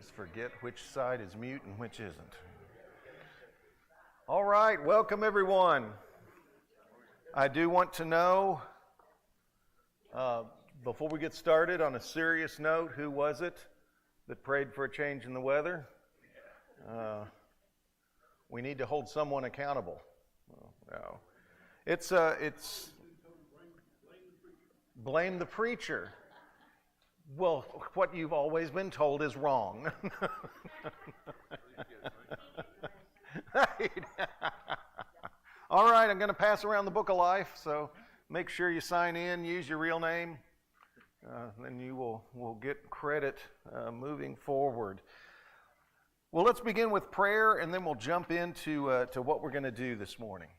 always forget which side is mute and which isn't. All right, welcome everyone. I do want to know, before we get started, on a serious note, who was it that prayed for a change in the weather? We need to hold someone accountable. No. It's blame the preacher. Well, what you've always been told is wrong. All right, I'm going to pass around the book of life, so make sure you sign in, use your real name, then you will get credit moving forward. Well, let's begin with prayer, and then we'll jump into what we're going to do this morning.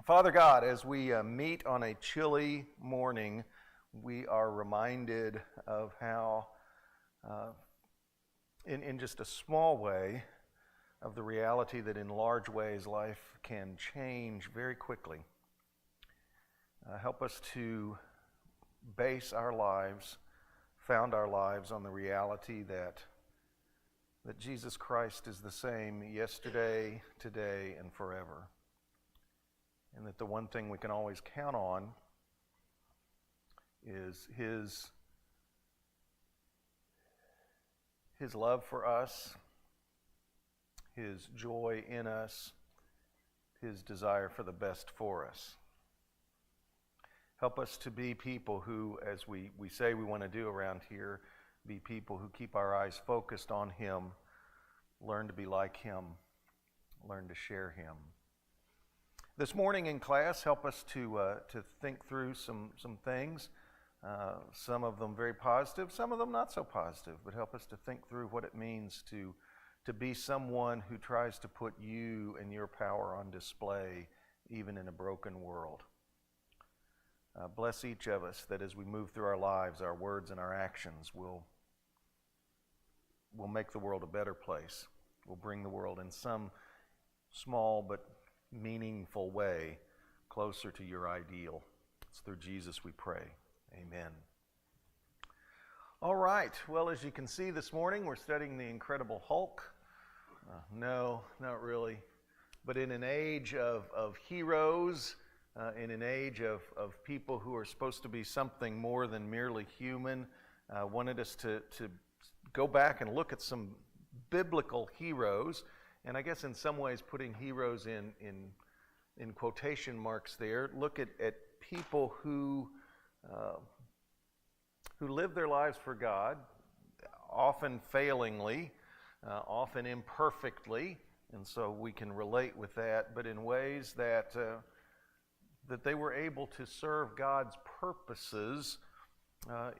Father God, as we meet on a chilly morning, we are reminded of how, in just a small way, of the reality that in large ways life can change very quickly. Help us to base our lives, found our lives on the reality that Jesus Christ is the same yesterday, today, and forever. And that the one thing we can always count on is His love for us, His joy in us, His desire for the best for us. Help us to be people who, as we say we want to do around here, be people who keep our eyes focused on Him, learn to be like Him, learn to share Him. This morning in class, help us to think through some things. Some of them very positive, some of them not so positive, but help us to think through what it means to be someone who tries to put you and your power on display, even in a broken world. Bless each of us that as we move through our lives, our words and our actions will make the world a better place. Will bring the world in some small but meaningful way closer to your ideal. It's through Jesus we pray. Amen. All right. Well, as you can see this morning, we're studying the Incredible Hulk. No, not really. But in an age of heroes, in an age of people who are supposed to be something more than merely human, wanted us to go back and look at some biblical heroes. And I guess in some ways putting heroes in quotation marks there, look at people who live their lives for God, often failingly, often imperfectly, and so we can relate with that, but in ways that they were able to serve God's purposes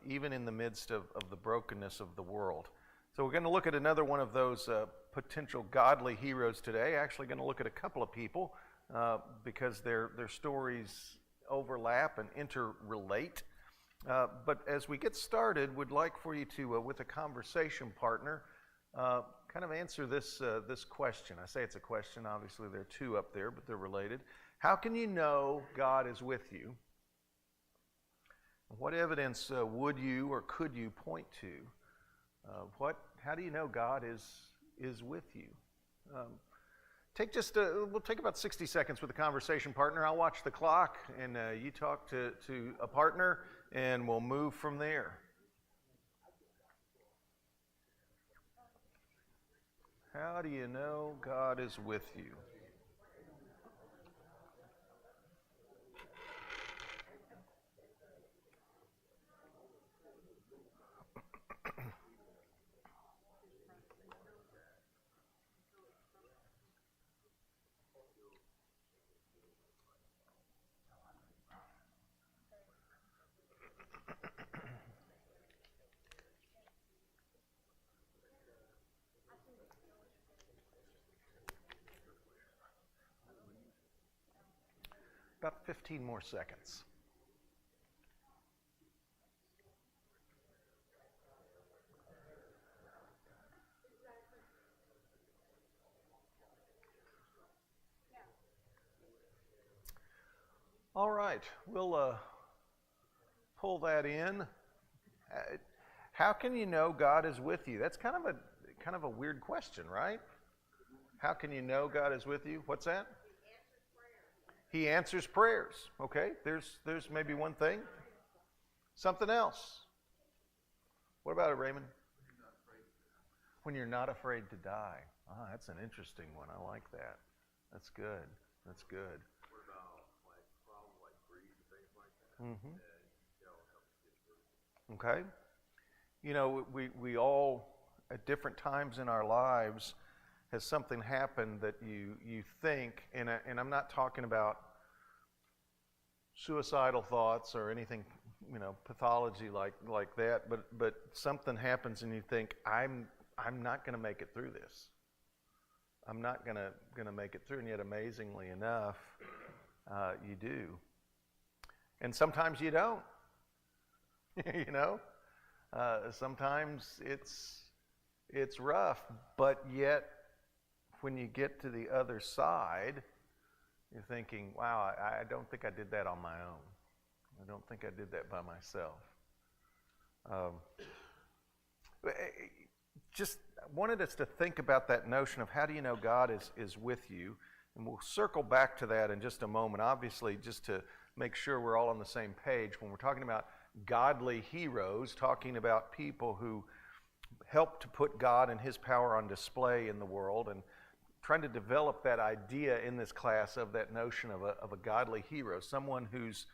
even in the midst of the brokenness of the world. So we're going to look at another one of those potential godly heroes today. Actually going to look at a couple of people because their stories overlap and interrelate. But as we get started, would like for you to, with a conversation partner, kind of answer this question. I say it's a question. Obviously, there are two up there, but they're related. How can you know God is with you? What evidence would you or could you point to? How do you know God is with you? We'll take about 60 seconds with a conversation partner. I'll watch the clock, and you talk to a partner, and we'll move from there. How do you know God is with you? About 15 more seconds. All right, we'll pull that in. How can you know God is with you? That's kind of kind of a weird question, right? How can you know God is with you? What's that? He answers prayers. Okay, there's maybe one thing. Something else. What about it, Raymond? When you're not afraid to die. Ah, that's an interesting one. I like that. That's good. That's good. What about like problems like greed and things like that? Mm-hmm. And help Okay. You know, we all at different times in our lives has something happened that you think, and I'm not talking about suicidal thoughts or anything, you know, pathology like that, but something happens and you think, I'm not going to make it through this. I'm not going to make it through, and yet amazingly enough, you do. And sometimes you don't. You know, sometimes it's rough, but yet when you get to the other side, you're thinking, wow, I don't think I did that on my own. I don't think I did that by myself. Just wanted us to think about that notion of how do you know God is with you, and we'll circle back to that in just a moment. Obviously, just to make sure we're all on the same page, when we're talking about godly heroes, talking about people who help to put God and His power on display in the world, and trying to develop that idea in this class of that notion of a godly hero, someone who's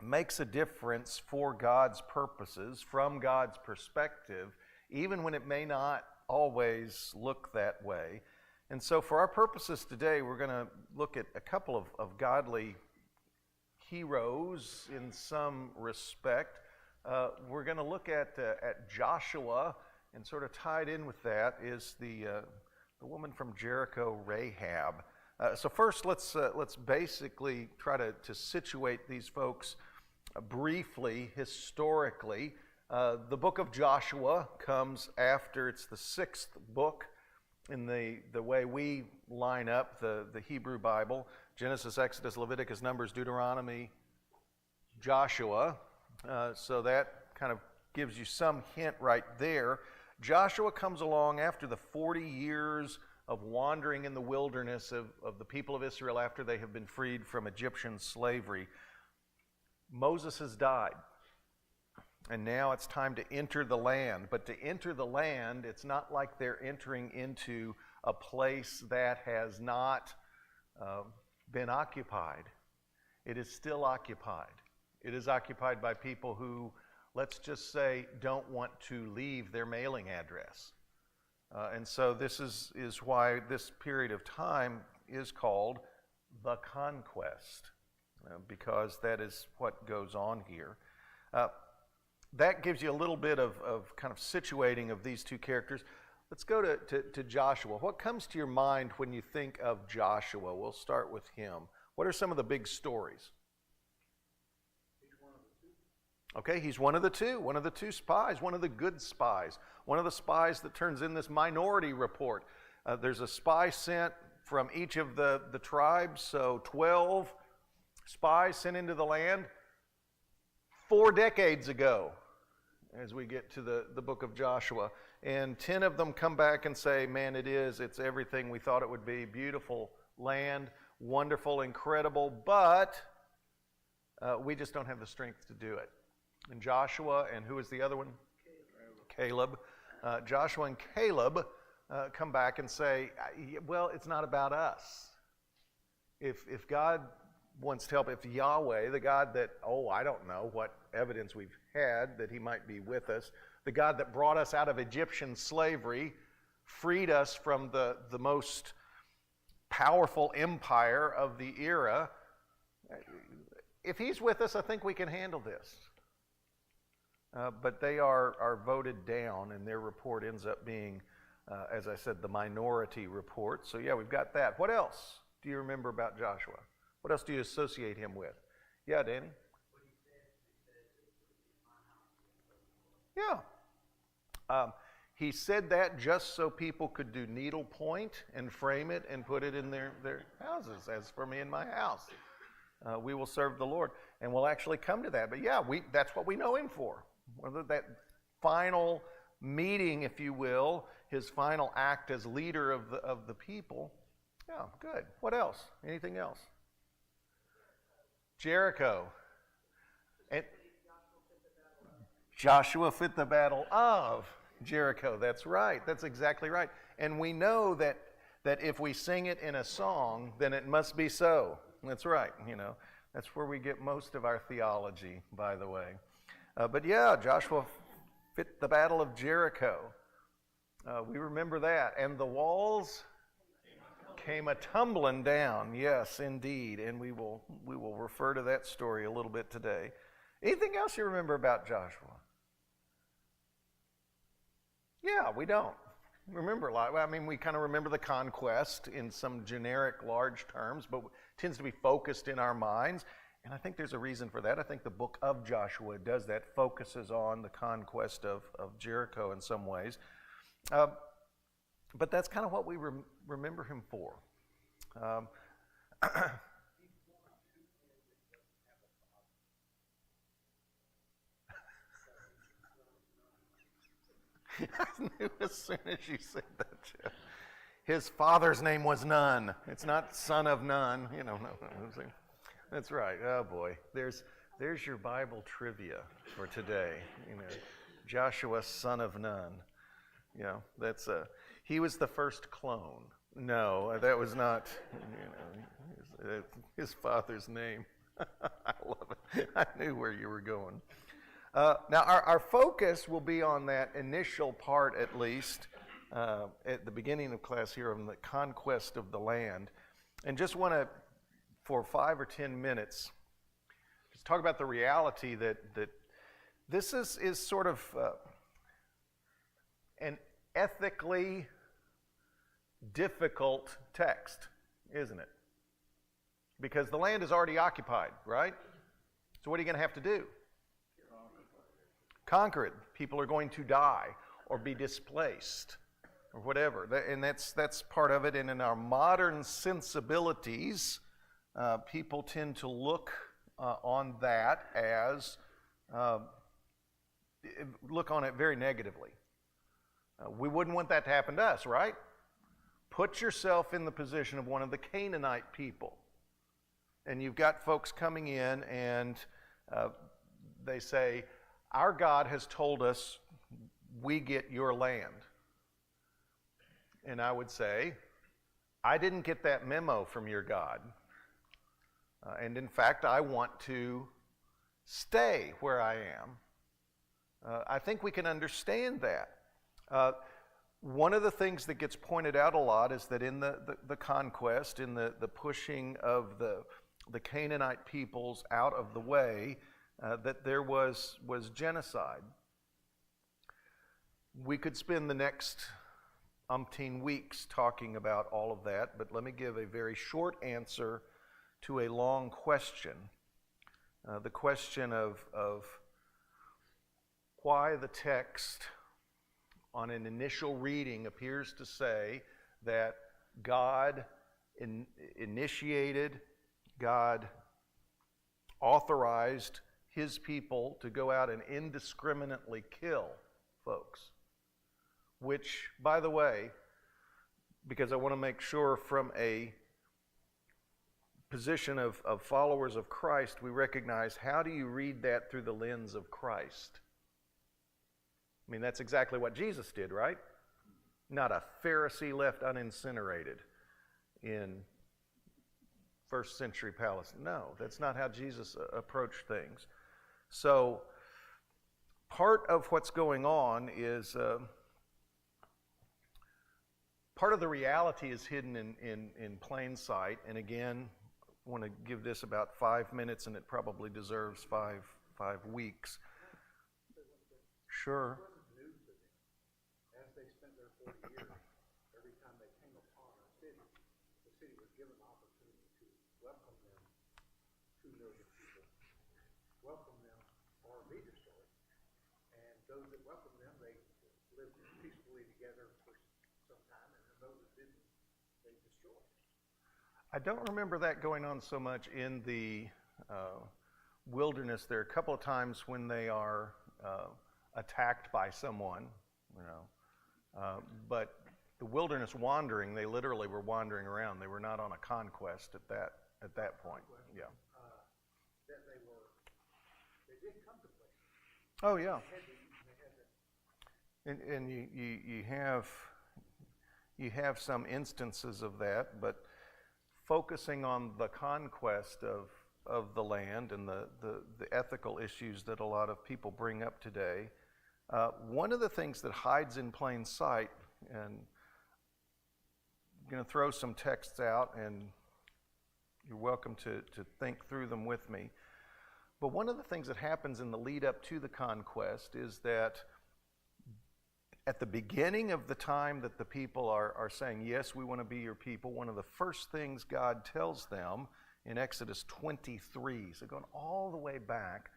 makes a difference for God's purposes, from God's perspective, even when it may not always look that way. And so for our purposes today, we're going to look at a couple of godly heroes in some respect. We're going to look at Joshua, and sort of tied in with that is the woman from Jericho, Rahab. So first, let's basically try to situate these folks briefly, historically. The book of Joshua comes after, it's the sixth book in the way we line up the Hebrew Bible. Genesis, Exodus, Leviticus, Numbers, Deuteronomy, Joshua. So that kind of gives you some hint right there. Joshua comes along after the 40 years of wandering in the wilderness of the people of Israel after they have been freed from Egyptian slavery. Moses has died, and now it's time to enter the land. But to enter the land, it's not like they're entering into a place that has not been occupied. It is still occupied. It is occupied by people who, let's just say, don't want to leave their mailing address. And so this is why this period of time is called the conquest, because that is what goes on here. That gives you a little bit of kind of situating of these two characters. Let's go to Joshua. What comes to your mind when you think of Joshua? We'll start with him. What are some of the big stories? Okay, he's one of the two spies, one of the good spies, one of the spies that turns in this minority report. There's a spy sent from each of the tribes, so 12 spies sent into the land 4 decades ago, as we get to the book of Joshua. And 10 of them come back and say, man, it's everything we thought it would be. Beautiful land, wonderful, incredible, but we just don't have the strength to do it. And Joshua, and who is the other one? Caleb. Joshua and Caleb come back and say, well, it's not about us. If God wants to help, if Yahweh, the God that, I don't know what evidence we've had that He might be with us, the God that brought us out of Egyptian slavery, freed us from the most powerful empire of the era, if He's with us, I think we can handle this. But they are voted down, and their report ends up being, as I said, the minority report. So yeah, we've got that. What else do you remember about Joshua? What else do you associate him with? Yeah, Danny? Yeah. He said that just so people could do needlepoint and frame it and put it in their houses. As for me and my house, we will serve the Lord. And we'll actually come to that. But yeah, that's what we know him for. Whether that final meeting, if you will, his final act as leader of the people. Yeah, good. What else? Anything else? Jericho. And Joshua fit the battle of Jericho. That's right. That's exactly right. And we know that if we sing it in a song, then it must be so. That's right. That's where we get most of our theology, by the way. But yeah, Joshua fit the battle of Jericho. We remember that. And the walls came a tumbling down. Yes, indeed. And we will refer to that story a little bit today. Anything else you remember about Joshua? Yeah, we don't remember a lot. I mean, we kind of remember the conquest in some generic, large terms, but it tends to be focused in our minds. And I think there's a reason for that. I think the book of Joshua does that, focuses on the conquest of Jericho in some ways. But that's kind of what we remember him for. I knew as soon as you said that, Jeff. His father's name was Nun. It's not son of none. No. That's right. Oh boy, there's your Bible trivia for today. Joshua, son of Nun. That's he was the first clone. No, that was not. His father's name. I love it. I knew where you were going. Now, our focus will be on that initial part, at least, at the beginning of class here, on the conquest of the land. And just want to, for 5 or 10 minutes, just talk about the reality that this is sort of an ethically difficult text, isn't it? Because the land is already occupied, right? So what are you going to have to do? Conquer it. People are going to die or be displaced or whatever. And that's part of it. And in our modern sensibilities, people tend to look on that as, look on it very negatively. We wouldn't want that to happen to us, right? Put yourself in the position of one of the Canaanite people. And you've got folks coming in and they say, our God has told us we get your land. And I would say, I didn't get that memo from your God. And in fact, I want to stay where I am. I think we can understand that. One of the things that gets pointed out a lot is that in the conquest, in the pushing of the Canaanite peoples out of the way, that there was genocide. We could spend the next umpteen weeks talking about all of that, but let me give a very short answer to a long question. The question of why the text on an initial reading appears to say that God initiated, God authorized his people to go out and indiscriminately kill folks. Which, by the way, because I want to make sure from a position of followers of Christ, we recognize, how do you read that through the lens of Christ? I mean, that's exactly what Jesus did, right? Not a Pharisee left unincinerated in first century Palestine. No, that's not how Jesus approached things. So part of what's going on is, part of the reality is hidden in plain sight. And again, I want to give this about 5 minutes, and it probably deserves five weeks. Sure. As they spent their 40 years, every time they came upon a city, the city was given an opportunity to welcome them, 2 million people, welcome them or be destroyed. And those that welcomed them, they lived peacefully together for some time, and then those that didn't, they destroyed. I don't remember that going on so much in the wilderness. There are a couple of times when they are attacked by someone, But the wilderness wandering, they literally were wandering around. They were not on a conquest at that point. Yeah. That they did come to places. Oh yeah. They had to. And you have some instances of that, but focusing on the conquest of the land and the ethical issues that a lot of people bring up today, one of the things that hides in plain sight, and I'm going to throw some texts out, and you're welcome to think through them with me. But one of the things that happens in the lead up to the conquest is that at the beginning of the time that the people are saying, yes, we want to be your people, one of the first things God tells them in Exodus 23, so going all the way back,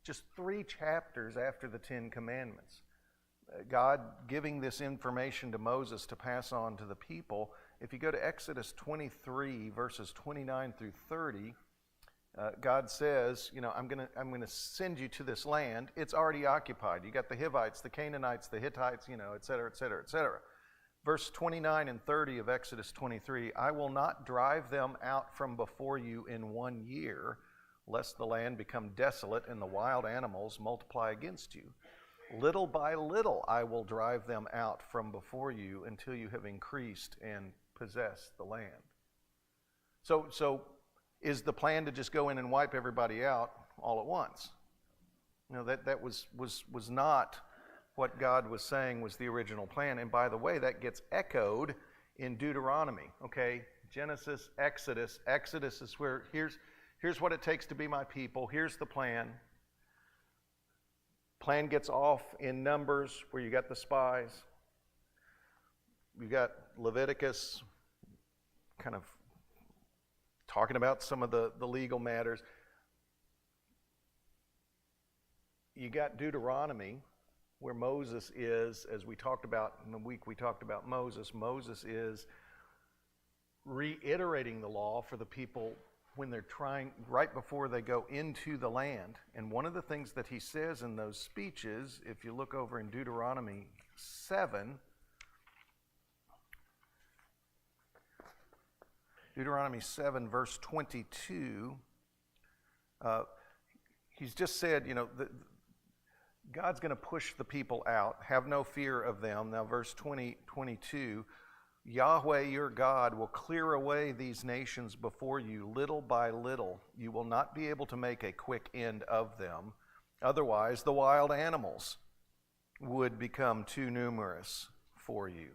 just 3 chapters after the 10 Commandments, God giving this information to Moses to pass on to the people. If you go to Exodus 23, verses 29 through 30, God says, I'm going to send you to this land. It's already occupied. You got the Hivites, the Canaanites, the Hittites, et cetera, et cetera, et cetera. Verse 29 and 30 of Exodus 23, I will not drive them out from before you in 1 year, lest the land become desolate and the wild animals multiply against you. Little by little I will drive them out from before you until you have increased and possessed the land. So is the plan to just go in and wipe everybody out all at once? That was not what God was saying was the original plan. And by the way, that gets echoed in Deuteronomy. Okay, Genesis, Exodus. Exodus is where here's what it takes to be my people. Here's the plan. Plan gets off in Numbers, where you got the spies. You got Leviticus, kind of talking about some of the legal matters. You got Deuteronomy, where Moses is, as we talked about in the week we talked about Moses. Moses is reiterating the law for the people when they're trying, right before they go into the land. And one of the things that he says in those speeches, if you look over in Deuteronomy 7, verse 22, he's just said, God's going to push the people out. Have no fear of them. Now, verse 22, Yahweh your God will clear away these nations before you little by little. You will not be able to make a quick end of them. Otherwise, the wild animals would become too numerous for you.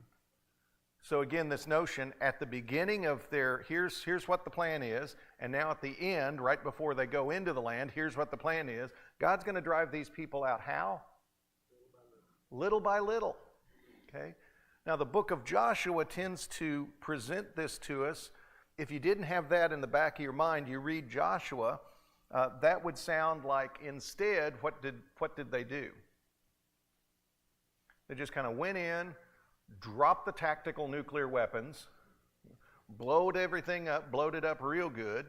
So again, this notion at the beginning of here's what the plan is, and now at the end, right before they go into the land, here's what the plan is. God's going to drive these people out. How? Little by little. Okay? Now, the book of Joshua tends to present this to us. If you didn't have that in the back of your mind, you read Joshua, that would sound like instead, what did they do? They just kind of went in, dropped the tactical nuclear weapons, blowed everything up, blowed it up real good.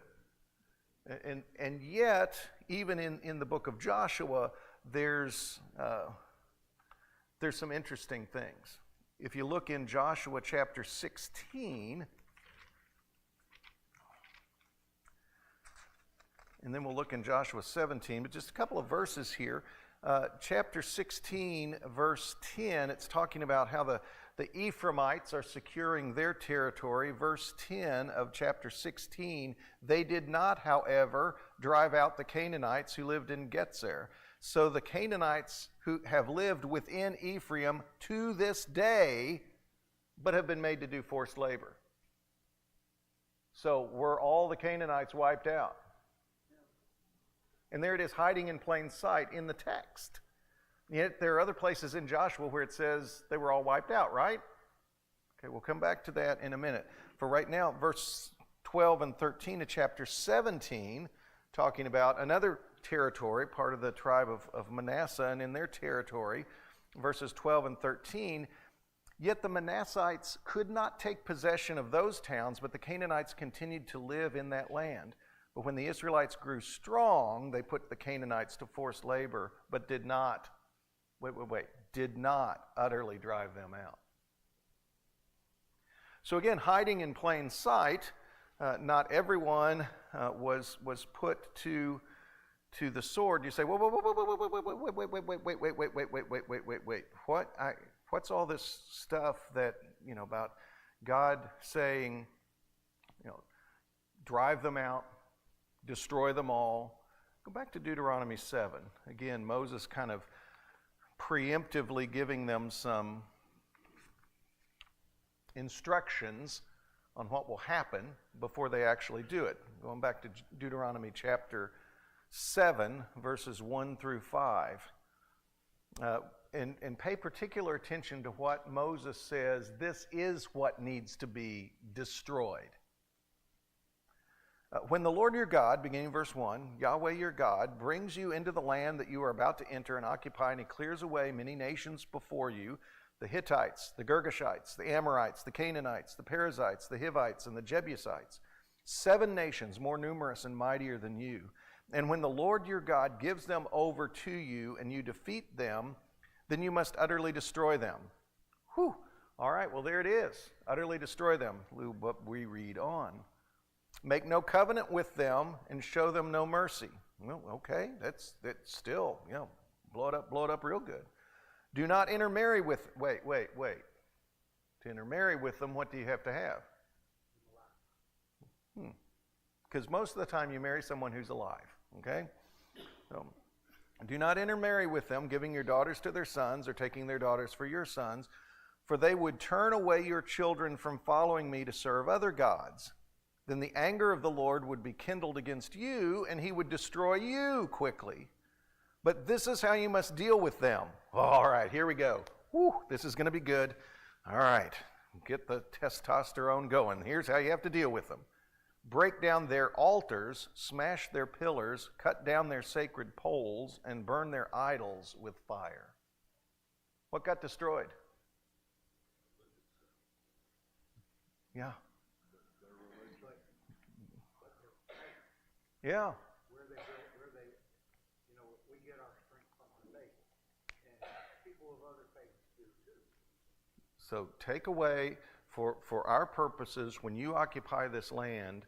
And yet, even in the book of Joshua, there's some interesting things. If you look in Joshua chapter 16, and then we'll look in Joshua 17, but just a couple of verses here. Chapter 16, verse 10, it's talking about how the Ephraimites are securing their territory. Verse 10 of chapter 16, they did not, however, drive out the Canaanites who lived in Gezer. So the Canaanites who have lived within Ephraim to this day, but have been made to do forced labor. So were all the Canaanites wiped out? And there it is, hiding in plain sight in the text. Yet there are other places in Joshua where it says they were all wiped out, right? Okay, we'll come back to that in a minute. For right now, verse 12 and 13 of chapter 17, talking about another territory, part of the tribe of Manasseh, and in their territory, verses 12 and 13, yet the Manassites could not take possession of those towns, but the Canaanites continued to live in that land. But when the Israelites grew strong, they put the Canaanites to forced labor, but did not utterly drive them out. So again, hiding in plain sight, not everyone was put to the sword. You say, wait, what's all this stuff that, about God saying, drive them out, destroy them all? Go back to Deuteronomy 7. Again, Moses kind of preemptively giving them some instructions on what will happen before they actually do it. Going back to Deuteronomy chapter 7, verses 1 through 5. And pay particular attention to what Moses says, this is what needs to be destroyed. When the Lord your God, beginning verse 1, Yahweh your God, brings you into the land that you are about to enter and occupy, and he clears away many nations before you, the Hittites, the Girgashites, the Amorites, the Canaanites, the Perizzites, the Hivites, and the Jebusites, 7 nations more numerous and mightier than you. And when the Lord your God gives them over to you and you defeat them, then you must utterly destroy them. Whew. All right, well, there it is. Utterly destroy them. But we read on. Make no covenant with them and show them no mercy. Well, okay, that's still, blow it up real good. Do not intermarry with, wait. To intermarry with them, what do you have to have? Because most of the time you marry someone who's alive, okay? So, do not intermarry with them, giving your daughters to their sons or taking their daughters for your sons, for they would turn away your children from following me to serve other gods. Then the anger of the Lord would be kindled against you, and he would destroy you quickly. But this is how you must deal with them. All right, here we go. Whew, this is going to be good. All right, get the testosterone going. Here's how you have to deal with them. Break down their altars, smash their pillars, cut down their sacred poles, and burn their idols with fire. What got destroyed? Yeah. Yeah. Where they, we get our strength from our faith, and people of other faiths do too. So take away, for our purposes, when you occupy this land,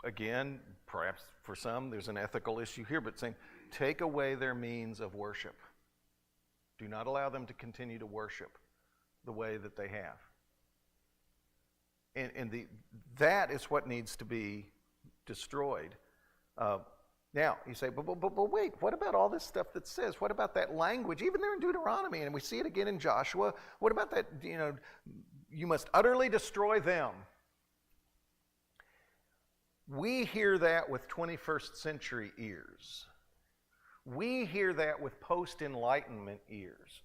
again, perhaps for some there's an ethical issue here, but saying, take away their means of worship. Do not allow them to continue to worship the way that they have. And that is what needs to be destroyed. Now, you say, but wait, what about all this stuff that says? What about that language? Even there in Deuteronomy, and we see it again in Joshua. What about that, you must utterly destroy them? We hear that with 21st century ears. We hear that with post-Enlightenment ears.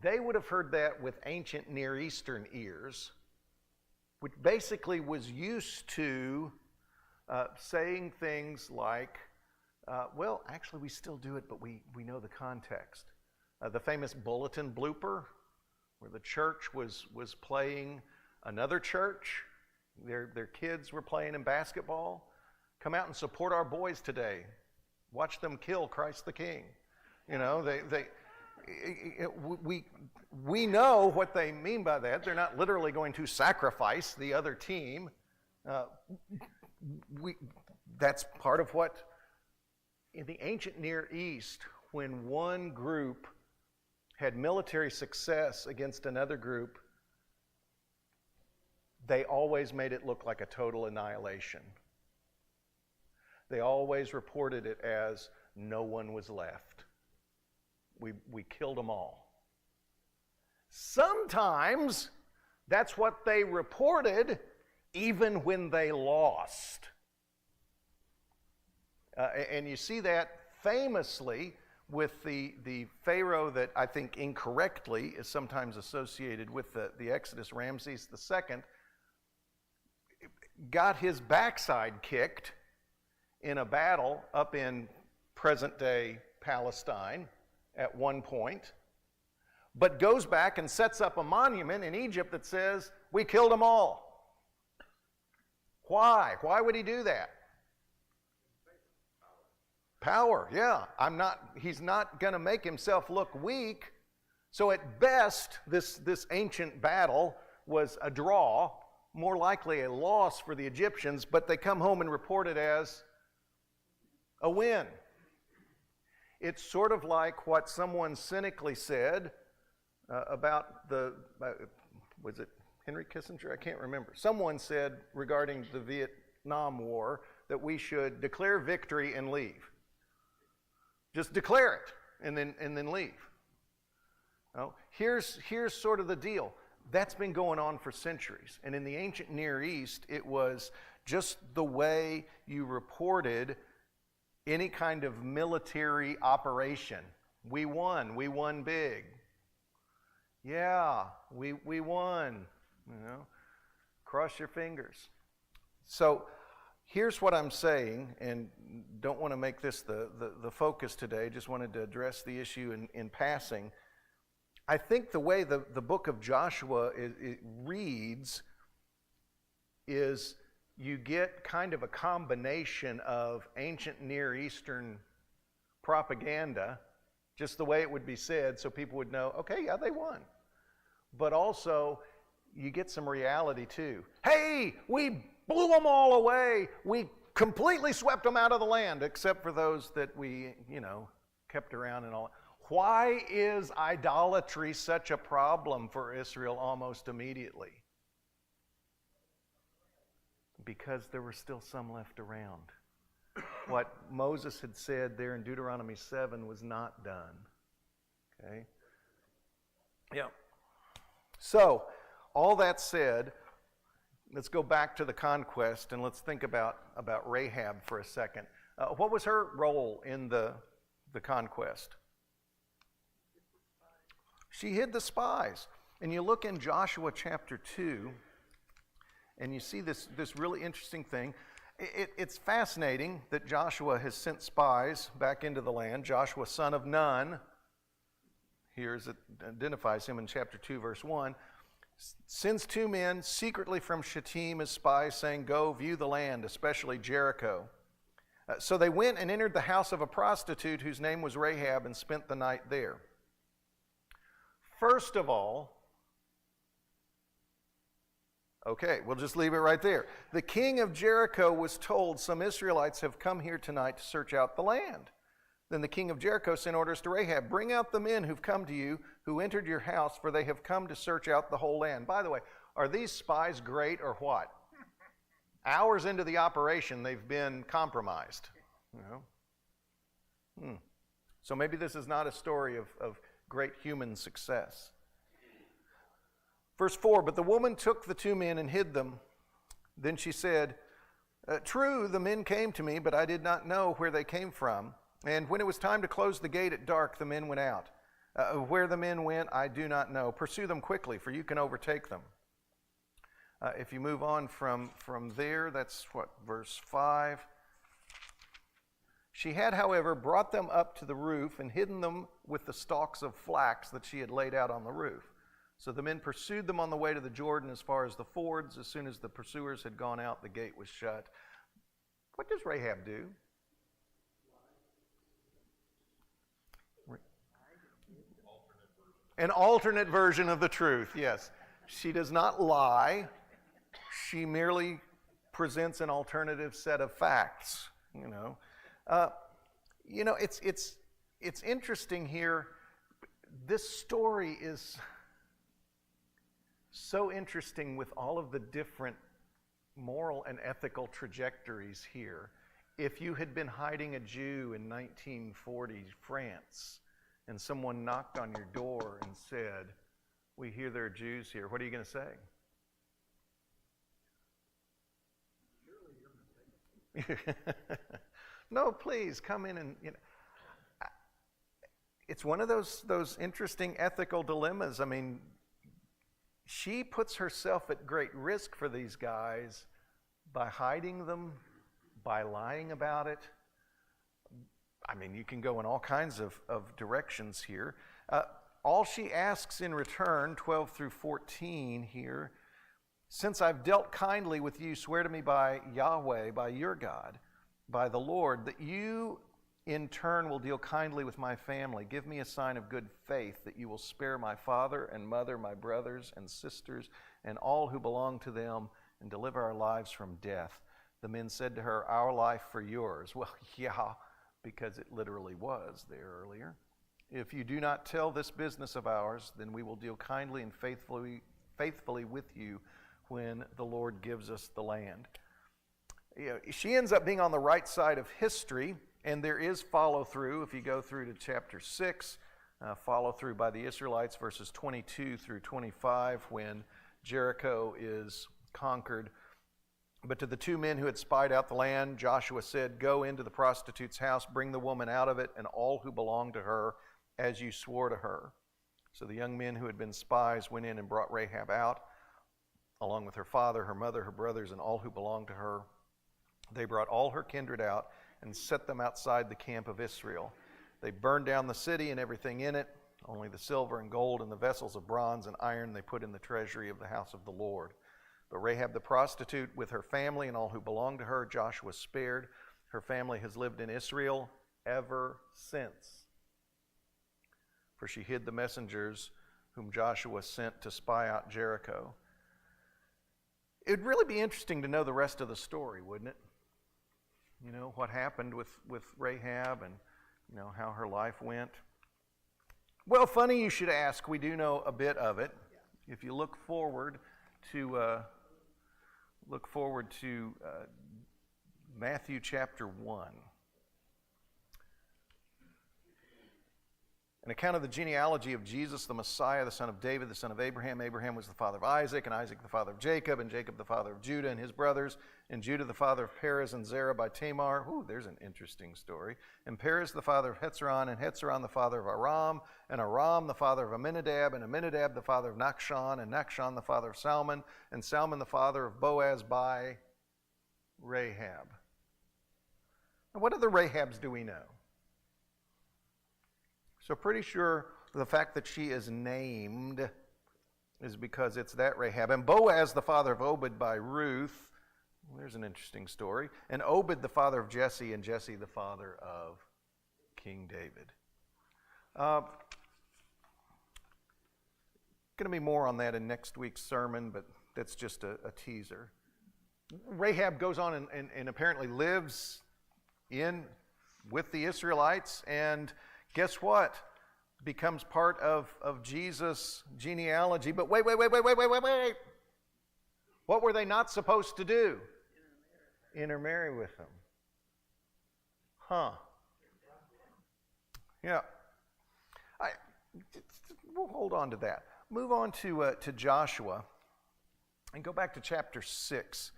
They would have heard that with ancient Near Eastern ears, which basically was used to saying things like, well, actually we still do it, but we know the context. The famous bulletin blooper, where the church was playing another church, their kids were playing in basketball. Come out and support our boys today. Watch them kill Christ the King. We know what they mean by that. They're not literally going to sacrifice the other team. That's part of what, in the ancient Near East, when one group had military success against another group, they always made it look like a total annihilation. They always reported it as no one was left. We killed them all. Sometimes that's what they reported even when they lost. And you see that famously with the Pharaoh that I think incorrectly is sometimes associated with the Exodus, Ramses II, got his backside kicked in a battle up in present-day Palestine at one point, but goes back and sets up a monument in Egypt that says, we killed them all. Why? Why would he do that? Power, yeah. He's not going to make himself look weak So at best, this ancient battle was a draw, more likely a loss for the Egyptians, but they come home and report it as a win. It's sort of like what someone cynically said about was it Henry Kissinger? I can't remember. Someone said regarding the Vietnam War that we should declare victory and leave. Just declare it and then leave. Well, here's sort of the deal. That's been going on for centuries. And in the ancient Near East, it was just the way you reported any kind of military operation. We won big. Yeah, we won. Cross your fingers. So here's what I'm saying, and don't want to make this the focus today, just wanted to address the issue in passing. I think the way the book of Joshua it reads is you get kind of a combination of ancient Near Eastern propaganda, just the way it would be said, so people would know, okay, yeah, they won. But also, you get some reality too. Hey, we blew them all away. We completely swept them out of the land, except for those that we, kept around and all. Why is idolatry such a problem for Israel almost immediately? Because there were still some left around. What Moses had said there in Deuteronomy 7 was not done. Okay? Yeah. So, all that said, let's go back to the conquest and let's think about Rahab for a second. What was her role in the conquest? She hid the spies. And you look in Joshua chapter 2, and you see this really interesting thing. It's fascinating that Joshua has sent spies back into the land. Joshua, son of Nun, here it identifies him in chapter 2, verse 1, sends 2 men secretly from Shittim as spies, saying, "Go view the land, especially Jericho." So they went and entered the house of a prostitute whose name was Rahab and spent the night there. First of all, okay, we'll just leave it right there. The king of Jericho was told, "Some Israelites have come here tonight to search out the land." Then the king of Jericho sent orders to Rahab, "Bring out the men who've come to you, who entered your house, for they have come to search out the whole land." By the way, are these spies great or what? Hours into the operation, they've been compromised. So maybe this is not a story of great human success. Verse 4, "But the woman took the 2 men and hid them. Then she said, 'True, the men came to me, but I did not know where they came from. And when it was time to close the gate at dark, the men went out. Where the men went, I do not know. Pursue them quickly, for you can overtake them.'" If you move on from there, that's verse 5. "She had, however, brought them up to the roof and hidden them with the stalks of flax that she had laid out on the roof. So the men pursued them on the way to the Jordan as far as the fords. As soon as the pursuers had gone out, the gate was shut." What does Rahab do? An alternate version of the truth, yes. She does not lie. She merely presents an alternative set of facts, It's interesting here. This story is so interesting with all of the different moral and ethical trajectories here. If you had been hiding a Jew in 1940 France and someone knocked on your door and said, "We hear there are Jews here," what are you going to say? "No, please come in and It's one of those interesting ethical dilemmas. I mean, she puts herself at great risk for these guys by hiding them, by lying about it. I mean, you can go in all kinds of directions here. All she asks in return, 12 through 14 here, "Since I've dealt kindly with you, swear to me by Yahweh, by your God, by the Lord, that you in turn will deal kindly with my family. Give me a sign of good faith that you will spare my father and mother, my brothers and sisters, and all who belong to them, and deliver our lives from death." The men said to her, "Our life for yours." Well, yeah, because it literally was there earlier. "If you do not tell this business of ours, then we will deal kindly and faithfully with you when the Lord gives us the land." She ends up being on the right side of history, and there is follow-through. If you go through to chapter 6, follow-through by the Israelites, verses 22 through 25, when Jericho is conquered. "But to the two men who had spied out the land, Joshua said, 'Go into the prostitute's house, bring the woman out of it, and all who belong to her, as you swore to her.' So the young men who had been spies went in and brought Rahab out, along with her father, her mother, her brothers, and all who belonged to her. They brought all her kindred out and set them outside the camp of Israel. They burned down the city and everything in it. Only the silver and gold and the vessels of bronze and iron they put in the treasury of the house of the Lord. But Rahab the prostitute with her family and all who belonged to her, Joshua spared. Her family has lived in Israel ever since. For she hid the messengers whom Joshua sent to spy out Jericho." It'd really be interesting to know the rest of the story, wouldn't it? You know, what happened with Rahab and, you know, how her life went. Well, funny you should ask. We do know a bit of it. If you look forward to Matthew chapter 1. An account of the genealogy of Jesus, the Messiah, the son of David, the son of Abraham. Abraham was the father of Isaac, and Isaac the father of Jacob, and Jacob the father of Judah and his brothers, and Judah the father of Perez and Zerah by Tamar. Ooh, there's an interesting story. And Perez the father of Hezron, and Hezron the father of Aram, and Aram the father of Amminadab, and Amminadab the father of Nachshon, and Nachshon the father of Salmon, and Salmon the father of Boaz by Rahab. Now, what other Rahabs do we know? So pretty sure the fact that she is named is because it's that Rahab. And Boaz, the father of Obed by Ruth. Well, there's an interesting story. And Obed, the father of Jesse, and Jesse, the father of King David. Going to be more on that in next week's sermon, but that's just a teaser. Rahab goes on and apparently lives with the Israelites, and guess what? Becomes part of Jesus' genealogy. But wait. What were they not supposed to do? Intermarry with them. Huh. Yeah. We'll hold on to that. Move on to Joshua and go back to chapter 6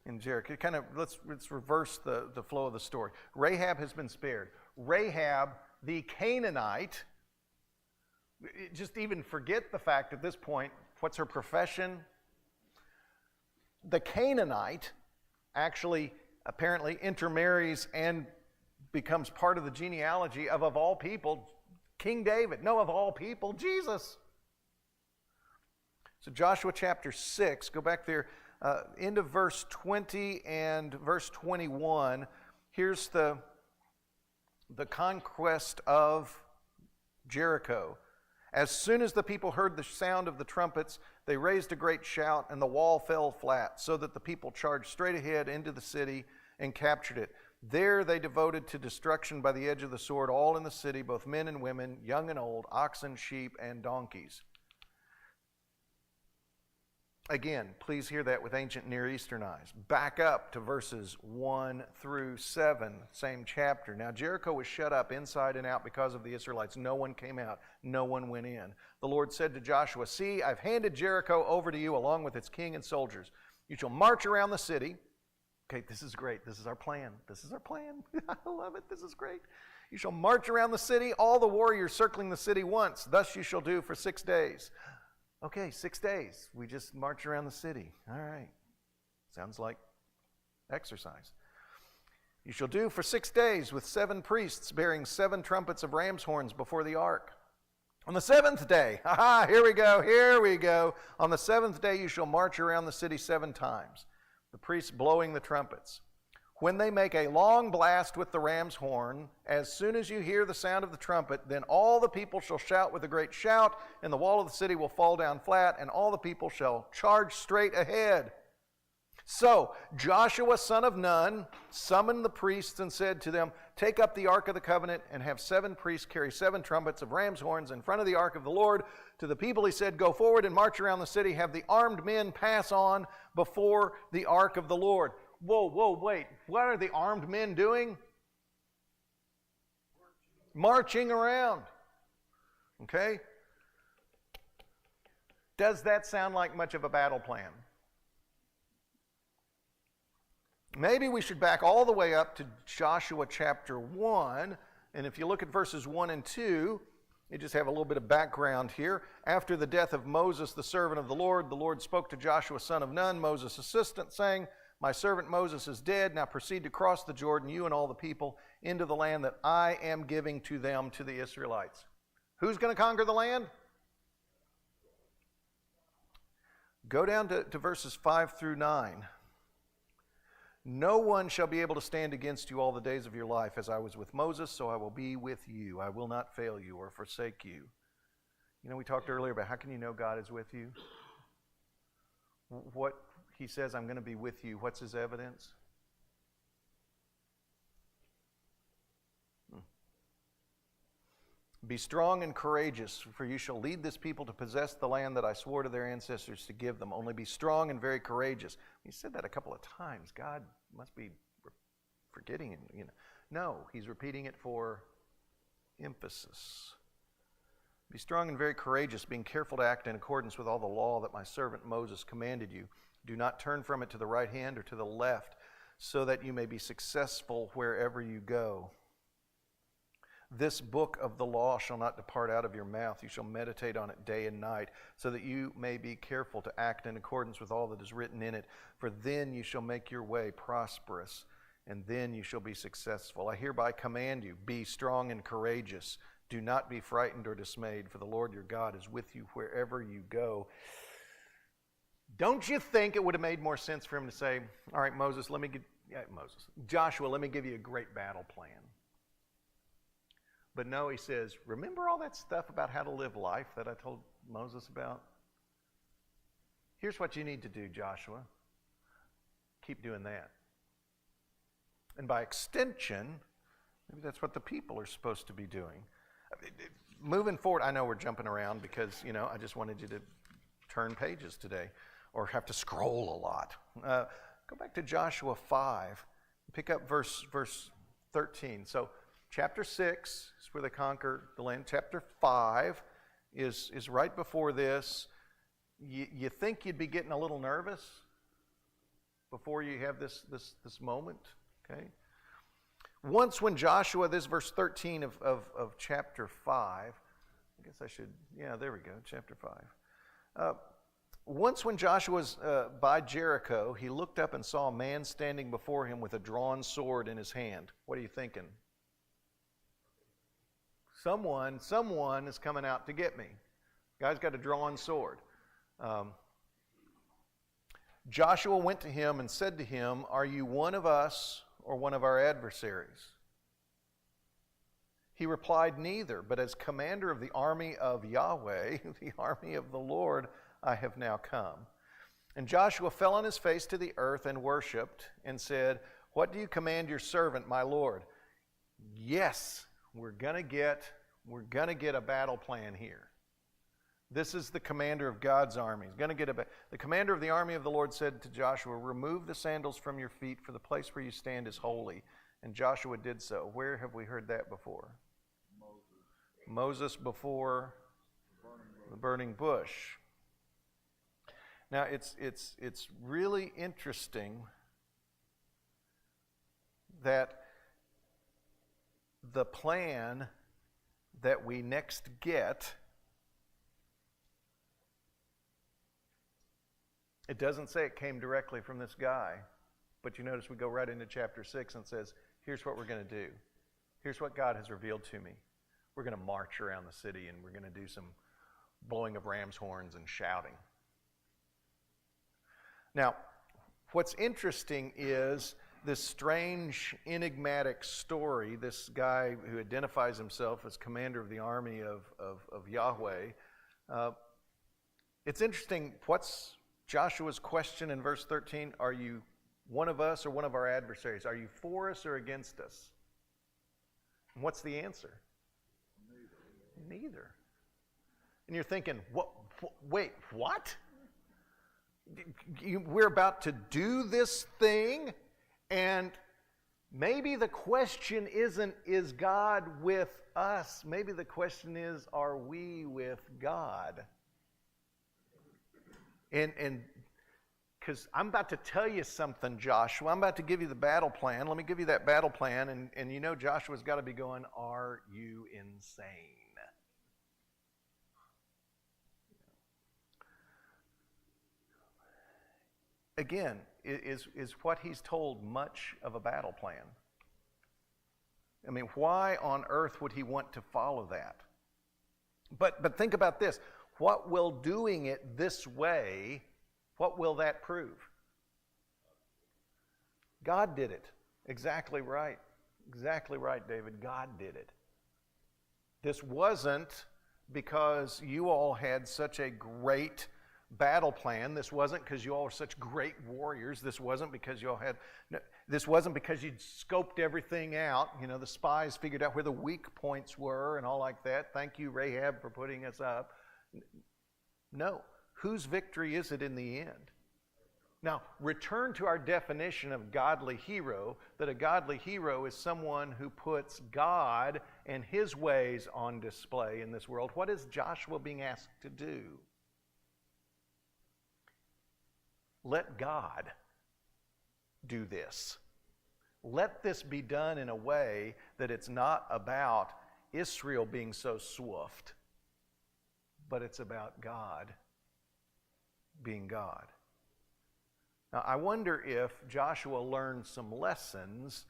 in Jericho. Let's reverse the flow of the story. Rahab has been spared. Rahab, the Canaanite, just even forget the fact at this point, what's her profession? The Canaanite actually apparently intermarries and becomes part of the genealogy of all people, King David. No, of all people, Jesus. So Joshua chapter 6, go back there, end of verse 20 and verse 21. Here's the conquest of Jericho. As soon as the people heard the sound of the trumpets, they raised a great shout, and the wall fell flat, so that the people charged straight ahead into the city and captured it. There they devoted to destruction by the edge of the sword all in the city, both men and women, young and old, oxen, sheep, and donkeys. Again, please hear that with ancient Near Eastern eyes. Back up to verses 1 through 7, same chapter. Now Jericho was shut up inside and out because of the Israelites. No one came out. No one went in. The Lord said to Joshua, "See, I've handed Jericho over to you along with its king and soldiers. You shall march around the city." Okay, this is great. This is our plan. I love it. This is great. "You shall march around the city, all the warriors circling the city once. Thus you shall do for 6 days. Okay, 6 days. We just march around the city. All right. Sounds like exercise. "You shall do for 6 days with 7 priests bearing 7 trumpets of ram's horns before the ark. On the 7th day," here we go. "On the 7th day you shall march around the city 7 times, the priests blowing the trumpets. When they make a long blast with the ram's horn, as soon as you hear the sound of the trumpet, then all the people shall shout with a great shout, and the wall of the city will fall down flat, and all the people shall charge straight ahead. So Joshua son of Nun summoned the priests and said to them, take up the ark of the covenant and have 7 priests carry 7 trumpets of ram's horns in front of the ark of the Lord. To the people he said, go forward and march around the city, have the armed men pass on before the ark of the Lord. Whoa, wait. What are the armed men doing? Marching around. Okay? Does that sound like much of a battle plan? Maybe we should back all the way up to Joshua chapter 1. And if you look at verses 1 and 2, you just have a little bit of background here. After the death of Moses, the servant of the Lord spoke to Joshua son of Nun, Moses' assistant, saying, my servant Moses is dead. Now proceed to cross the Jordan, you and all the people, into the land that I am giving to them, to the Israelites. Who's going to conquer the land? Go down to verses 5 through 9. No one shall be able to stand against you all the days of your life. As I was with Moses, so I will be with you. I will not fail you or forsake you. You know, we talked earlier about how can you know God is with you? What he says, I'm going to be with you. What's his evidence? Be strong and courageous, for you shall lead this people to possess the land that I swore to their ancestors to give them. Only be strong and very courageous. He said that a couple of times. God must be forgetting. No, he's repeating it for emphasis. Be strong and very courageous, being careful to act in accordance with all the law that my servant Moses commanded you. Do not turn from it to the right hand or to the left, so that you may be successful wherever you go. This book of the law shall not depart out of your mouth. You shall meditate on it day and night, so that you may be careful to act in accordance with all that is written in it. For then you shall make your way prosperous, and then you shall be successful. I hereby command you, be strong and courageous. Do not be frightened or dismayed, for the Lord your God is with you wherever you go. Don't you think it would have made more sense for him to say, all right, Joshua, let me give you a great battle plan. But no, he says, remember all that stuff about how to live life that I told Moses about? Here's what you need to do, Joshua. Keep doing that. And by extension, maybe that's what the people are supposed to be doing. Moving forward, I know we're jumping around because, I just wanted you to turn pages today or have to scroll a lot. Go back to Joshua 5. Pick up verse 13. So, Chapter 6 is where they conquer the land. Chapter 5 is right before this. You think you'd be getting a little nervous before you have this moment, okay? Once when Joshua, this is verse 13 of chapter 5. I guess I should, there we go, chapter 5. Once when Joshua was by Jericho, he looked up and saw a man standing before him with a drawn sword in his hand. What are you thinking? Someone is coming out to get me. Guy's got a drawn sword. Joshua went to him and said to him, are you one of us or one of our adversaries? He replied, neither, but as commander of the army of Yahweh, the army of the Lord, I have now come. And Joshua fell on his face to the earth and worshipped and said, what do you command your servant, my Lord? Yes, we're going to get a battle plan here. This is the commander of God's army. The commander of the army of the Lord said to Joshua, remove the sandals from your feet, for the place where you stand is holy. And Joshua did so. Where have we heard that before? Moses before the burning bush. Now it's really interesting that the plan that we next get, it doesn't say it came directly from this guy, but you notice we go right into chapter 6 and it says, here's what we're going to do. Here's what God has revealed to me. We're going to march around the city and we're going to do some blowing of ram's horns and shouting. Now, what's interesting is this strange, enigmatic story, this guy who identifies himself as commander of the army of Yahweh, it's interesting, what's Joshua's question in verse 13? Are you one of us or one of our adversaries? Are you for us or against us? And what's the answer? Neither. And you're thinking, wait, what? We're about to do this thing, and maybe the question isn't, is God with us? Maybe the question is, are we with God? And because I'm about to tell you something, Joshua. I'm about to give you the battle plan. Let me give you that battle plan. And you know Joshua's got to be going, are you insane? Again, is what he's told much of a battle plan? I mean, why on earth would he want to follow that? But think about this. What will doing it this way, what will that prove? God did it. Exactly right. Exactly right, David. God did it. This wasn't because you all had such a great battle plan. This wasn't because you all were such great warriors. This wasn't because you all had... This wasn't because you'd scoped everything out. You know, the spies figured out where the weak points were and all like that. Thank you, Rahab, for putting us up. No. Whose victory is it in the end? Now, return to our definition of godly hero, that a godly hero is someone who puts God and his ways on display in this world. What is Joshua being asked to do? Let God do this. Let this be done in a way that it's not about Israel being so swift, but it's about God being God. Now, I wonder if Joshua learned some lessons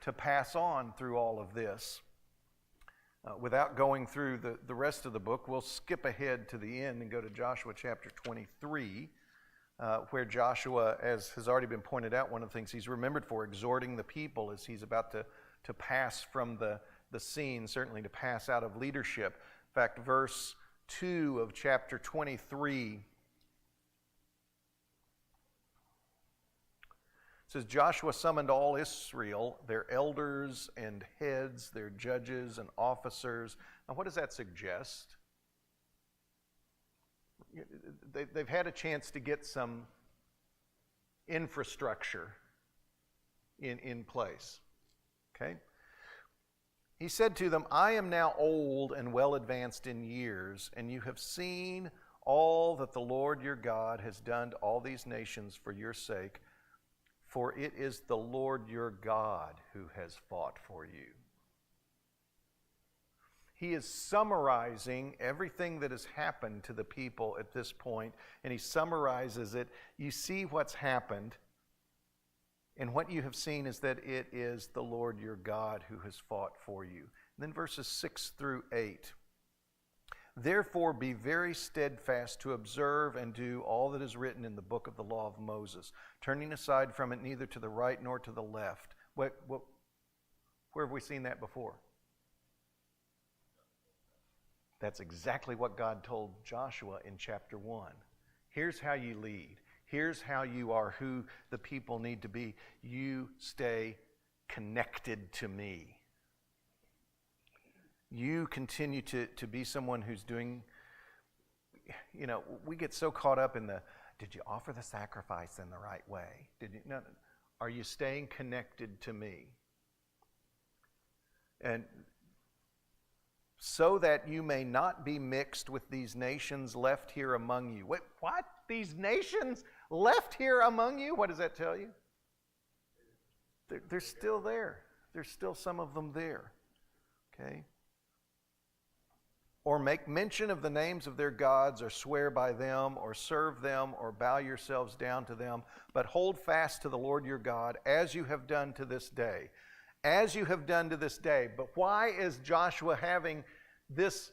to pass on through all of this. Without going through the rest of the book, we'll skip ahead to the end and go to Joshua chapter 23, where Joshua, as has already been pointed out, one of the things he's remembered for, exhorting the people as he's about to pass from the scene, certainly to pass out of leadership. In fact, verse 2 of chapter 23 says, Joshua summoned all Israel, their elders and heads, their judges and officers. Now, what does that suggest? They've had a chance to get some infrastructure in place. Okay? He said to them, I am now old and well advanced in years, and you have seen all that the Lord your God has done to all these nations for your sake, for it is the Lord your God who has fought for you. He is summarizing everything that has happened to the people at this point, and he summarizes it. You see what's happened, and what you have seen is that it is the Lord your God who has fought for you. And then verses 6 through 8. Therefore be very steadfast to observe and do all that is written in the book of the law of Moses, turning aside from it neither to the right nor to the left. Where have we seen that before? That's exactly what God told Joshua in chapter 1. Here's how you lead. Here's how you are who the people need to be. You stay connected to me. You continue to be someone who's doing, you know, we get so caught up in did you offer the sacrifice in the right way? No. Are you staying connected to me? And so that you may not be mixed with these nations left here among you. Wait, what? These nations left here among you? What does that tell you? They're still there. There's still some of them there. Okay? Or make mention of the names of their gods, or swear by them, or serve them, or bow yourselves down to them, but hold fast to the Lord your God, as you have done to this day. As you have done to this day. But why is Joshua having this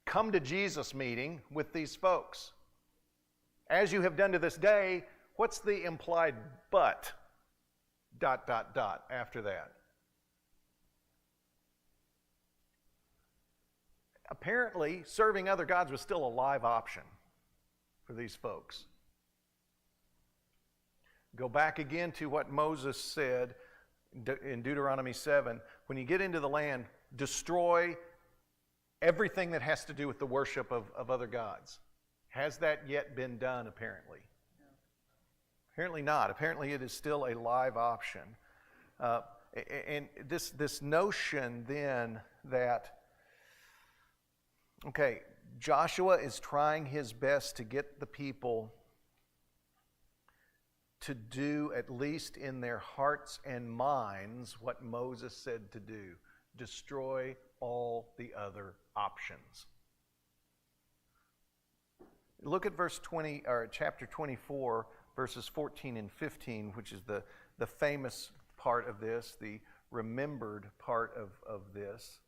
come to Jesus meeting with these folks? As you have done to this day, what's the implied but? after that. Apparently, serving other gods was still a live option for these folks. Go back again to what Moses said in Deuteronomy 7. When you get into the land, destroy everything that has to do with the worship of other gods. Has that yet been done, apparently? No. Apparently not. Apparently it is still a live option. And this notion then that, okay, Joshua is trying his best to get the people to do, at least in their hearts and minds, what Moses said to do. Destroy all the other options. Look at verse 20, or chapter 24, verses 14 and 15, which is the famous part of this, the remembered part of this.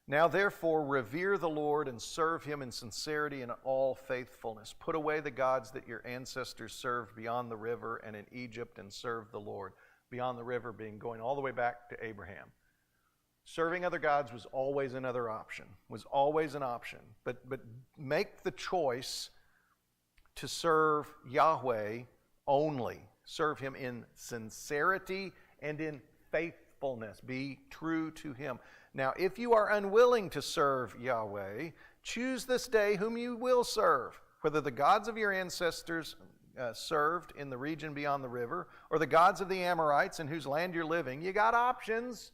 Now therefore revere the Lord and serve him in sincerity and all faithfulness. Put away the gods that your ancestors served beyond the river and in Egypt, and serve the Lord. Beyond the river being going all the way back to Abraham. Serving other gods was always another option, was always an option. But make the choice to serve Yahweh only. Serve him in sincerity and in faithfulness. Be true to him. Now, if you are unwilling to serve Yahweh, choose this day whom you will serve, whether the gods of your ancestors served in the region beyond the river, or the gods of the Amorites in whose land you're living. You got options.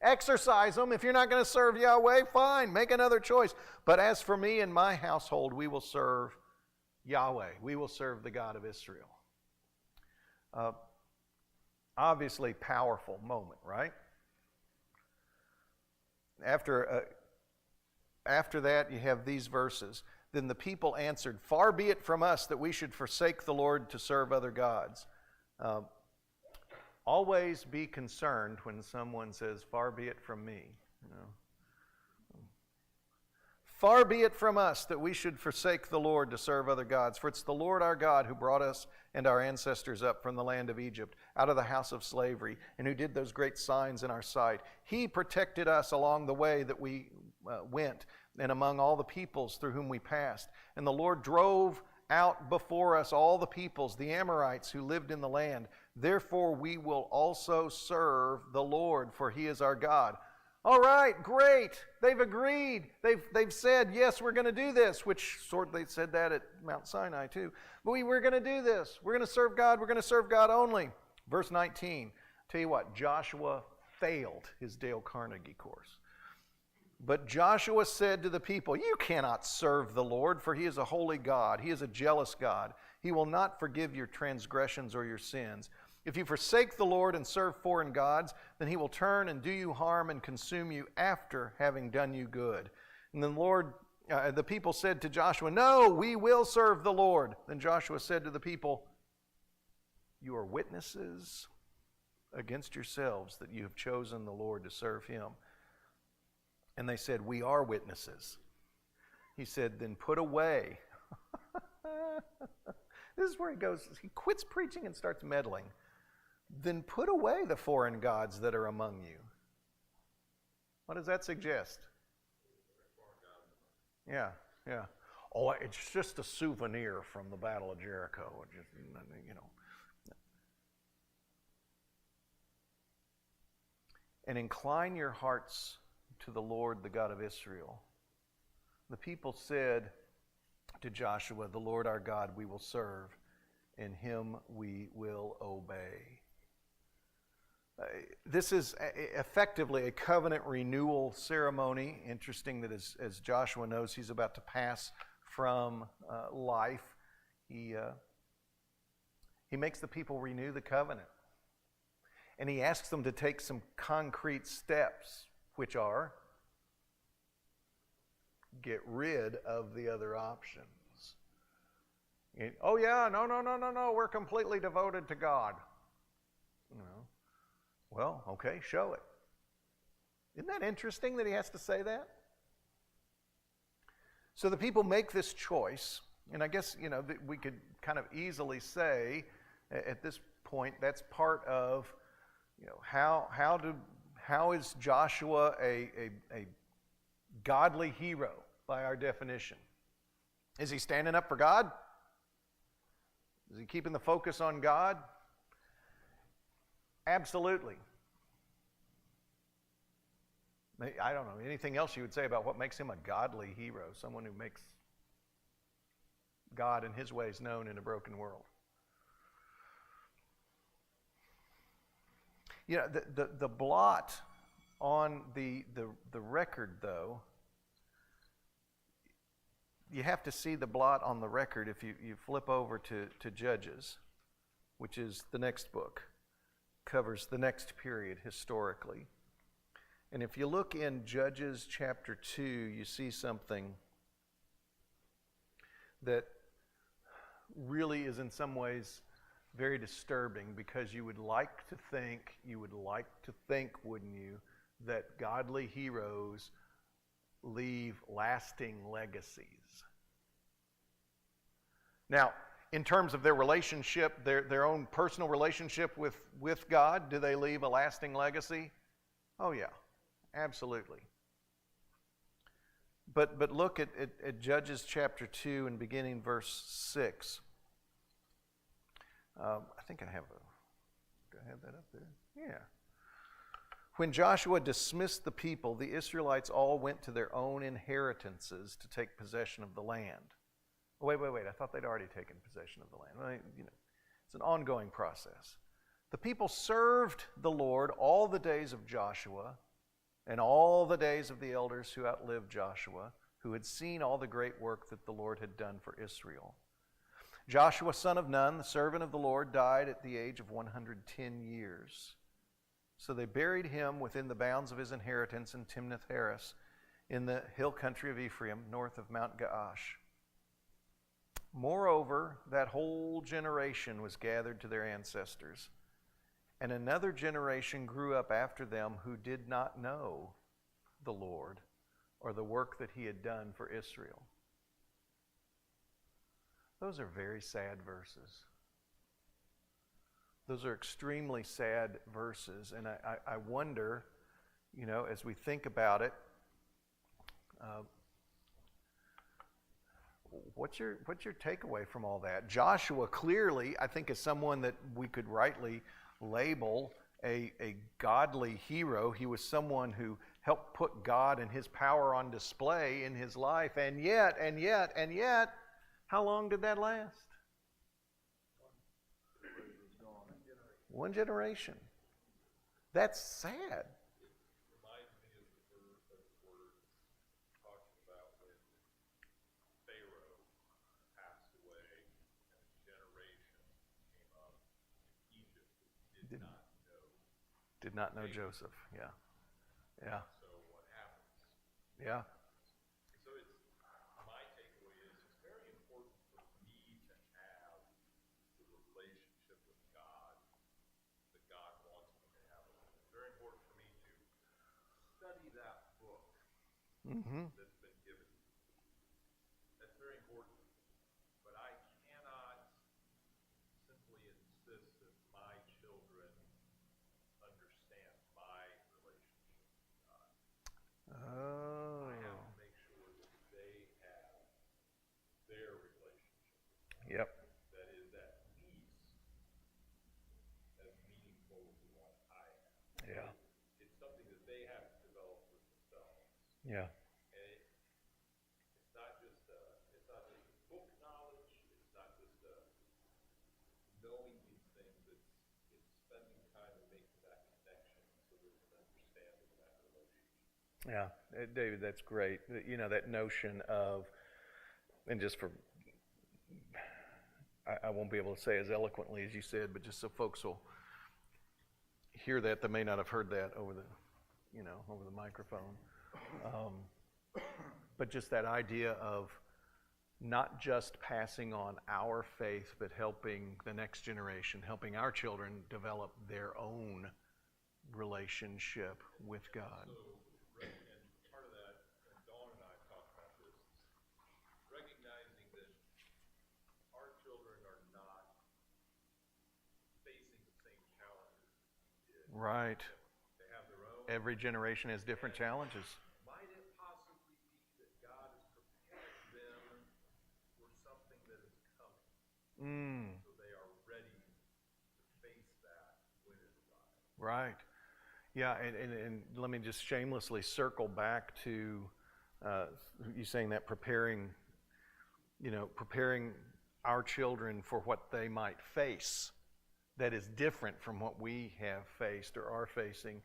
Exercise them. If you're not going to serve Yahweh, fine, make another choice. But as for me and my household, we will serve Yahweh. We will serve the God of Israel. Obviously, powerful moment, right? After that, you have these verses. Then the people answered, "Far be it from us that we should forsake the Lord to serve other gods." Always be concerned when someone says, "Far be it from me." You know. Far be it from us that we should forsake the Lord to serve other gods. For it's the Lord our God who brought us and our ancestors up from the land of Egypt, out of the house of slavery, and who did those great signs in our sight. He protected us along the way that we went, and among all the peoples through whom we passed. And the Lord drove out before us all the peoples, the Amorites who lived in the land. Therefore we will also serve the Lord, for he is our God. All right, great. They've agreed. They've said, yes, we're going to do this, which sort they said that at Mount Sinai too. But we're going to do this. We're going to serve God. We're going to serve God only. Verse 19. Tell you what, Joshua failed his Dale Carnegie course. But Joshua said to the people, "You cannot serve the Lord, for he is a holy God. He is a jealous God. He will not forgive your transgressions or your sins. If you forsake the Lord and serve foreign gods, then he will turn and do you harm and consume you after having done you good." And then the people said to Joshua, "No, we will serve the Lord." Then Joshua said to the people, "You are witnesses against yourselves that you have chosen the Lord to serve him." And they said, "We are witnesses." He said, "Then put away." This is where he quits preaching and starts meddling. "Then put away the foreign gods that are among you." What does that suggest? Yeah. Oh, it's just a souvenir from the Battle of Jericho. Just, you know. "And incline your hearts to the Lord, the God of Israel." The people said to Joshua, "The Lord our God we will serve, and him we will obey." This is effectively a covenant renewal ceremony. Interesting that as Joshua knows he's about to pass from life, he makes the people renew the covenant. And he asks them to take some concrete steps, which are get rid of the other options. Oh yeah, no, we're completely devoted to God. No. Well, okay, show it. Isn't that interesting that he has to say that? So the people make this choice, and I guess, we could kind of easily say at this point. That's part of, how is Joshua a godly hero by our definition? Is he standing up for God? Is he keeping the focus on God? Absolutely. I don't know, anything else you would say about what makes him a godly hero, someone who makes God and his ways known in a broken world? The blot on the record, though, you have to see the blot on the record if you flip over to Judges, which is the next book, covers the next period historically. And if you look in Judges chapter 2, you see something that really is in some ways very disturbing, because you would like to think, wouldn't you, that godly heroes leave lasting legacies. Now, in terms of their relationship, their own personal relationship with God, do they leave a lasting legacy? Oh yeah, absolutely. But look at Judges chapter 2 and beginning verse 6. I think I have do I have that up there? Yeah. When Joshua dismissed the people, the Israelites all went to their own inheritances to take possession of the land. Oh, wait. I thought they'd already taken possession of the land. Well, it's an ongoing process. The people served the Lord all the days of Joshua and all the days of the elders who outlived Joshua, who had seen all the great work that the Lord had done for Israel. Joshua, son of Nun, the servant of the Lord, died at the age of 110 years. So they buried him within the bounds of his inheritance in Timnath-Heres, in the hill country of Ephraim, north of Mount Gaash. Moreover, that whole generation was gathered to their ancestors, and another generation grew up after them who did not know the Lord or the work that he had done for Israel. Those are very sad verses. Those are extremely sad verses, and I wonder, as we think about it, what's your takeaway from all that? Joshua clearly, I think, is someone that we could rightly label a godly hero. He was someone who helped put God and his power on display in his life, and yet, how long did that last? One generation. That's sad. Reminds me of the words talking about when Pharaoh passed away and a generation came up in Egypt that did not know Joseph. Yeah. So what happens? Yeah. So my takeaway is it's very important for me to have the relationship with God that God wants me to have. It's very important for me to study that book that's been given. That's very important. But I cannot simply insist that my children understand my relationship with God. Oh, I yeah. have to make sure that they have their relationship with God. Yep. That is at least as meaningful as the one I have. Yeah. It's something that they have to develop for themselves. Yeah. And it's not just book knowledge. It's not just knowing these things. It's spending time and making that connection so there's an understanding of that relationship. Yeah, David, that's great. That notion of, and just for, I won't be able to say as eloquently as you said, but just so folks will hear that may not have heard that over the microphone. But just that idea of not just passing on our faith, but helping the next generation, helping our children develop their own relationship with God. And part of that, and Dawn and I talked about this, is recognizing that our children are not facing Right. They have their own. Every generation has different challenges. Might it possibly be that God is preparing them for something that is coming, so they are ready to face that when it arrives? Right. Yeah, and let me just shamelessly circle back to you saying that preparing our children for what they might face that is different from what we have faced or are facing.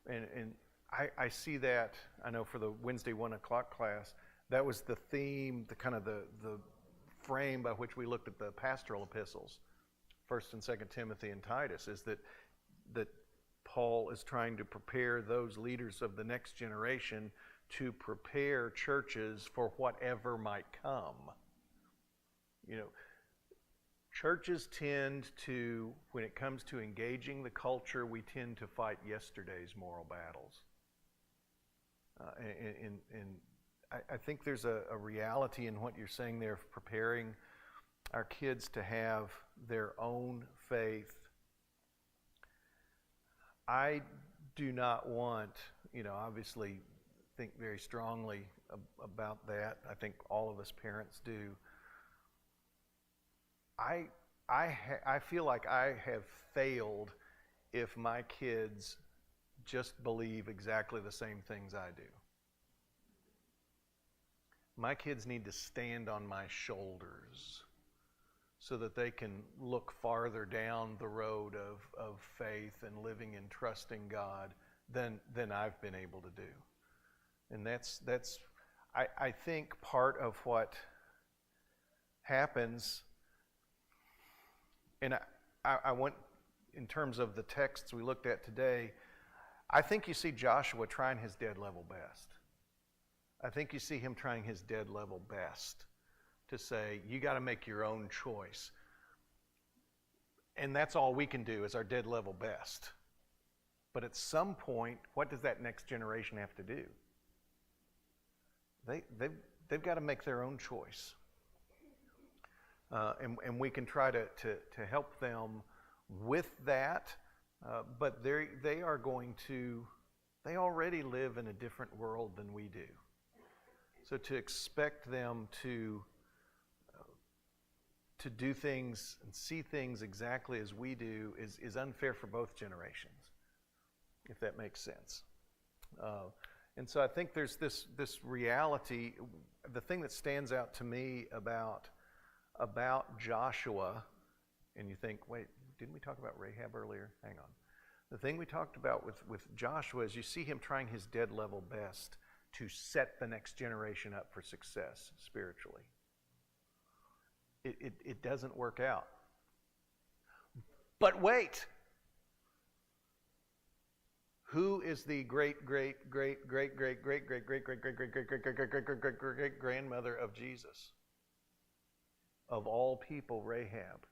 And I see that, I know for the Wednesday 1 o'clock class, that was the theme, the kind of the frame by which we looked at the pastoral epistles, 1st and 2nd Timothy and Titus, is that Paul is trying to prepare those leaders of the next generation to prepare churches for whatever might come. Churches tend to, when it comes to engaging the culture, we tend to fight yesterday's moral battles. And I think there's a reality in what you're saying there of preparing our kids to have their own faith. I do not want, obviously think very strongly about that. I think all of us parents do. I feel like I have failed if my kids just believe exactly the same things I do. My kids need to stand on my shoulders so that they can look farther down the road of faith and living and trusting God than I've been able to do. And that's I think part of what happens, and I went in terms of the texts we looked at today, I think you see Joshua trying his dead level best. I think you see him trying his dead level best to say, you got to make your own choice. And that's all we can do is our dead level best. But at some point, what does that next generation have to do? They've got to make their own choice. And we can try to help them with that, but they are going to, they already live in a different world than we do. So to expect them to do things and see things exactly as we do is unfair for both generations, if that makes sense. And so I think there's this reality. The thing that stands out to me about Joshua, and you think, wait, didn't we talk about Rahab earlier? Hang on. The thing we talked about with Joshua is you see him trying his dead level best to set the next generation up for success spiritually. It doesn't work out. But wait! Who is the great grandmother of Jesus? Of all people, Rahab.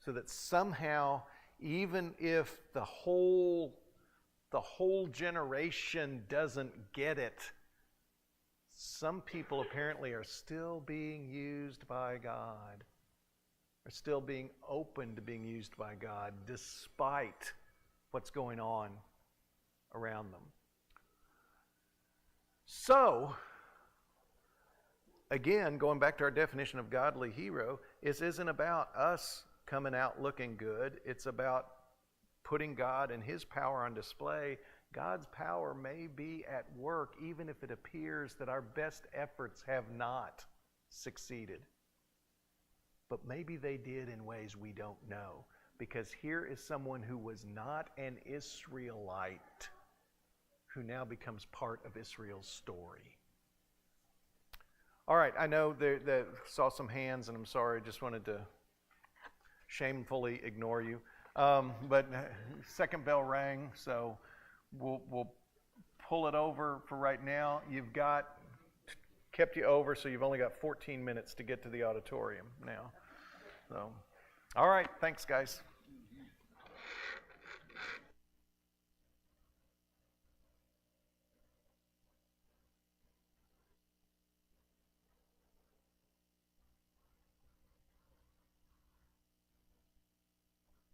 So that somehow, even if the whole generation doesn't get it, some people apparently are still being used by God, are still being open to being used by God, despite what's going on around them. So, again, going back to our definition of godly hero, this isn't about us coming out looking good. It's about putting God and His power on display. God's power may be at work even if it appears that our best efforts have not succeeded. But maybe they did in ways we don't know. Because here is someone who was not an Israelite who now becomes part of Israel's story. All right, I know that saw some hands, and I'm sorry, just wanted to shamefully ignore you. But second bell rang, so we'll pull it over for right now. You've kept you over, so you've only got 14 minutes to get to the auditorium now. So, all right, thanks, guys.